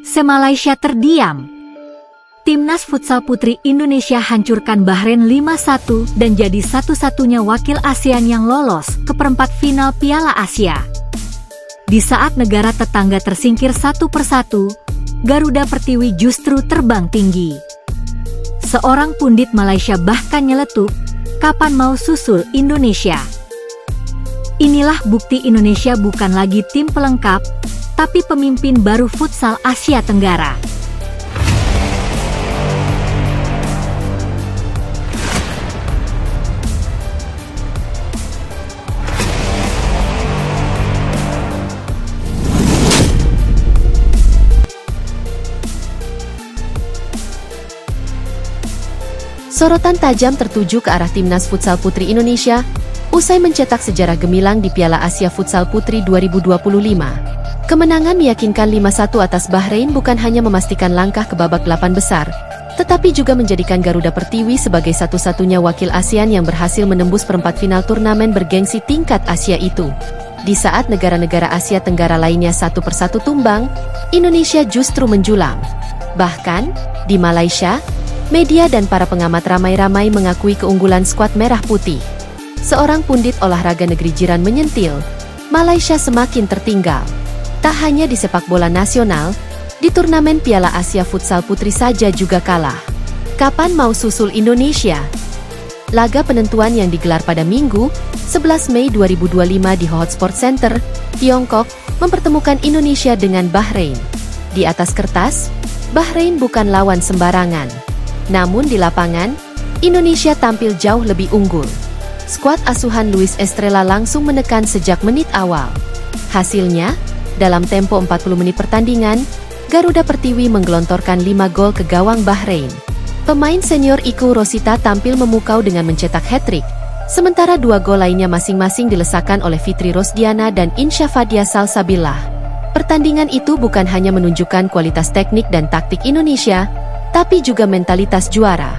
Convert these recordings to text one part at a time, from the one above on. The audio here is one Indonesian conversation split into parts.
Se-Malaysia terdiam. Timnas futsal putri Indonesia hancurkan Bahrain 5-1 dan jadi satu-satunya wakil ASEAN yang lolos ke perempat final Piala Asia. Di saat negara tetangga tersingkir satu persatu, Garuda Pertiwi justru terbang tinggi. Seorang pundit Malaysia bahkan nyeletuk, kapan mau susul Indonesia? Inilah bukti Indonesia bukan lagi tim pelengkap, tapi pemimpin baru futsal Asia Tenggara. Sorotan tajam tertuju ke arah Timnas Futsal Putri Indonesia usai mencetak sejarah gemilang di Piala Asia Futsal Putri 2025. Kemenangan meyakinkan 5-1 atas Bahrain bukan hanya memastikan langkah ke babak 8 besar, tetapi juga menjadikan Garuda Pertiwi sebagai satu-satunya wakil ASEAN yang berhasil menembus perempat final turnamen bergengsi tingkat Asia itu. Di saat negara-negara Asia Tenggara lainnya satu persatu tumbang, Indonesia justru menjulang. Bahkan, di Malaysia, media dan para pengamat ramai-ramai mengakui keunggulan skuad merah putih. Seorang pundit olahraga negeri jiran menyentil, Malaysia semakin tertinggal. Tak hanya di sepak bola nasional, di turnamen Piala Asia Futsal Putri saja juga kalah. Kapan mau susul Indonesia? Laga penentuan yang digelar pada Minggu, 11 Mei 2025 di Ho Hot Sport Center, Tiongkok, mempertemukan Indonesia dengan Bahrain. Di atas kertas, Bahrain bukan lawan sembarangan. Namun di lapangan, Indonesia tampil jauh lebih unggul. Skuad asuhan Luis Estrella langsung menekan sejak menit awal. Hasilnya, dalam tempo 40 menit pertandingan, Garuda Pertiwi menggelontorkan 5 gol ke gawang Bahrain. Pemain senior Iku Rosita tampil memukau dengan mencetak hat-trick, sementara 2 gol lainnya masing-masing dilesakan oleh Fitri Rosdiana dan Insya Fadia Salsabillah. Pertandingan itu bukan hanya menunjukkan kualitas teknik dan taktik Indonesia, tapi juga mentalitas juara.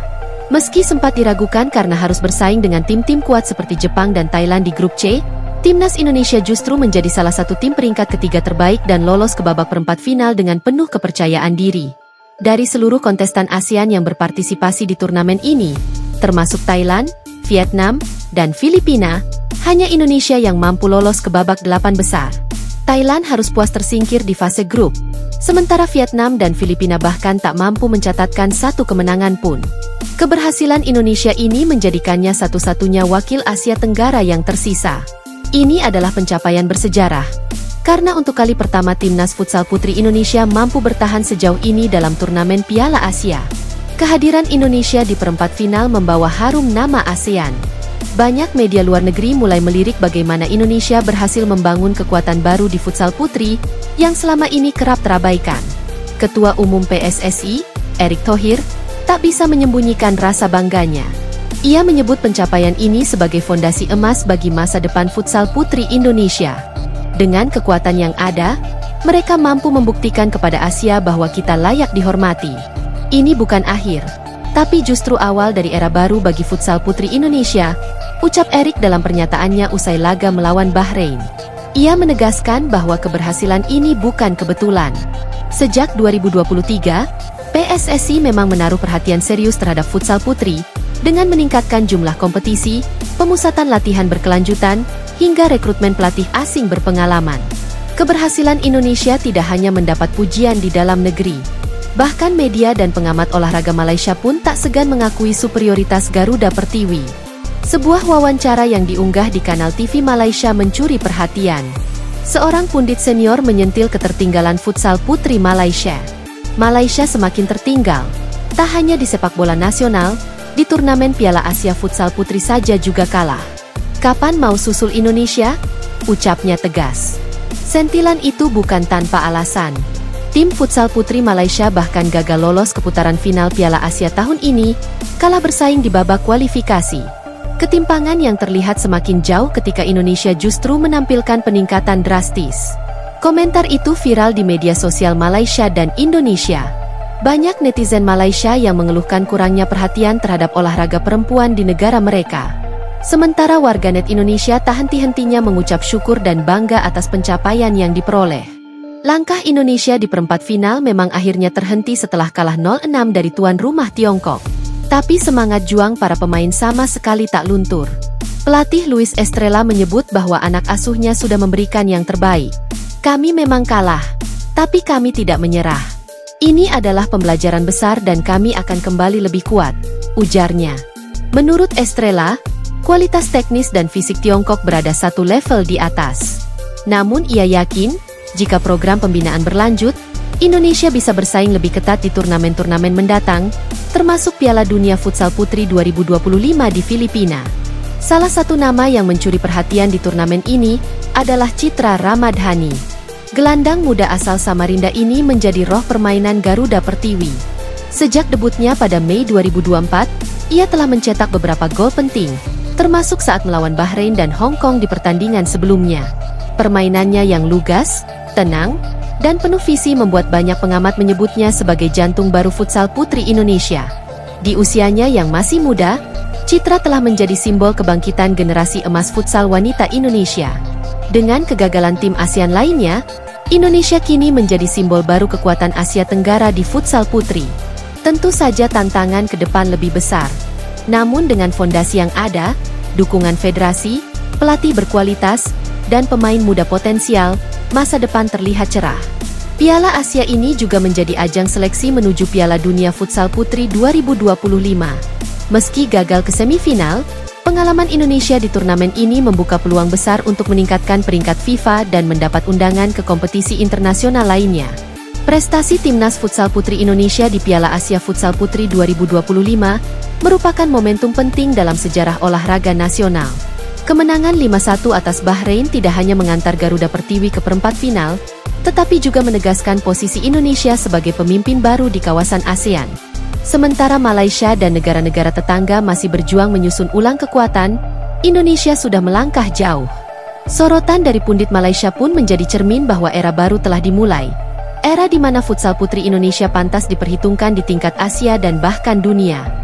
Meski sempat diragukan karena harus bersaing dengan tim-tim kuat seperti Jepang dan Thailand di grup C, Timnas Indonesia justru menjadi salah satu tim peringkat ketiga terbaik dan lolos ke babak perempat final dengan penuh kepercayaan diri. Dari seluruh kontestan ASEAN yang berpartisipasi di turnamen ini, termasuk Thailand, Vietnam, dan Filipina, hanya Indonesia yang mampu lolos ke babak 8 besar. Thailand harus puas tersingkir di fase grup, sementara Vietnam dan Filipina bahkan tak mampu mencatatkan satu kemenangan pun. Keberhasilan Indonesia ini menjadikannya satu-satunya wakil Asia Tenggara yang tersisa. Ini adalah pencapaian bersejarah, karena untuk kali pertama Timnas Futsal Putri Indonesia mampu bertahan sejauh ini dalam turnamen Piala Asia. Kehadiran Indonesia di perempat final membawa harum nama ASEAN. Banyak media luar negeri mulai melirik bagaimana Indonesia berhasil membangun kekuatan baru di futsal putri yang selama ini kerap terabaikan. Ketua Umum PSSI, Erick Thohir, tak bisa menyembunyikan rasa bangganya. Ia menyebut pencapaian ini sebagai fondasi emas bagi masa depan futsal putri Indonesia. Dengan kekuatan yang ada, mereka mampu membuktikan kepada Asia bahwa kita layak dihormati. Ini bukan akhir, tapi justru awal dari era baru bagi futsal putri Indonesia, ucap Erick dalam pernyataannya usai laga melawan Bahrain. Ia menegaskan bahwa keberhasilan ini bukan kebetulan. Sejak 2023, PSSI memang menaruh perhatian serius terhadap futsal putri, dengan meningkatkan jumlah kompetisi, pemusatan latihan berkelanjutan, hingga rekrutmen pelatih asing berpengalaman. Keberhasilan Indonesia tidak hanya mendapat pujian di dalam negeri. Bahkan media dan pengamat olahraga Malaysia pun tak segan mengakui superioritas Garuda Pertiwi. Sebuah wawancara yang diunggah di kanal TV Malaysia mencuri perhatian. Seorang pundit senior menyentil ketertinggalan futsal putri Malaysia. Malaysia semakin tertinggal, tak hanya di sepak bola nasional, di turnamen Piala Asia Futsal Putri saja juga kalah. Kapan mau susul Indonesia? Ucapnya tegas. Sentilan itu bukan tanpa alasan. Tim futsal putri Malaysia bahkan gagal lolos ke putaran final Piala Asia tahun ini, kalah bersaing di babak kualifikasi. Ketimpangan yang terlihat semakin jauh ketika Indonesia justru menampilkan peningkatan drastis. Komentar itu viral di media sosial Malaysia dan Indonesia. Banyak netizen Malaysia yang mengeluhkan kurangnya perhatian terhadap olahraga perempuan di negara mereka. Sementara warganet Indonesia tak henti-hentinya mengucap syukur dan bangga atas pencapaian yang diperoleh. Langkah Indonesia di perempat final memang akhirnya terhenti setelah kalah 0-6 dari tuan rumah Tiongkok. Tapi semangat juang para pemain sama sekali tak luntur. Pelatih Luis Estrella menyebut bahwa anak asuhnya sudah memberikan yang terbaik. Kami memang kalah, tapi kami tidak menyerah. Ini adalah pembelajaran besar dan kami akan kembali lebih kuat, ujarnya. Menurut Estrella, kualitas teknis dan fisik Tiongkok berada satu level di atas. Namun ia yakin, jika program pembinaan berlanjut, Indonesia bisa bersaing lebih ketat di turnamen-turnamen mendatang, termasuk Piala Dunia Futsal Putri 2025 di Filipina. Salah satu nama yang mencuri perhatian di turnamen ini adalah Citra Ramadhani. Gelandang muda asal Samarinda ini menjadi roh permainan Garuda Pertiwi. Sejak debutnya pada Mei 2024, ia telah mencetak beberapa gol penting, termasuk saat melawan Bahrain dan Hong Kong di pertandingan sebelumnya. Permainannya yang lugas, tenang, dan penuh visi membuat banyak pengamat menyebutnya sebagai jantung baru futsal putri Indonesia. Di usianya yang masih muda, Citra telah menjadi simbol kebangkitan generasi emas futsal wanita Indonesia. Dengan kegagalan tim ASEAN lainnya, Indonesia kini menjadi simbol baru kekuatan Asia Tenggara di futsal putri. Tentu saja tantangan ke depan lebih besar. Namun dengan fondasi yang ada, dukungan federasi, pelatih berkualitas, dan pemain muda potensial, masa depan terlihat cerah. Piala Asia ini juga menjadi ajang seleksi menuju Piala Dunia Futsal Putri 2025. Meski gagal ke semifinal, pengalaman Indonesia di turnamen ini membuka peluang besar untuk meningkatkan peringkat FIFA dan mendapat undangan ke kompetisi internasional lainnya. Prestasi Timnas Futsal Putri Indonesia di Piala Asia Futsal Putri 2025 merupakan momentum penting dalam sejarah olahraga nasional. Kemenangan 5-1 atas Bahrain tidak hanya mengantar Garuda Pertiwi ke perempat final, tetapi juga menegaskan posisi Indonesia sebagai pemimpin baru di kawasan ASEAN. Sementara Malaysia dan negara-negara tetangga masih berjuang menyusun ulang kekuatan, Indonesia sudah melangkah jauh. Sorotan dari pundit Malaysia pun menjadi cermin bahwa era baru telah dimulai. Era di mana futsal putri Indonesia pantas diperhitungkan di tingkat Asia dan bahkan dunia.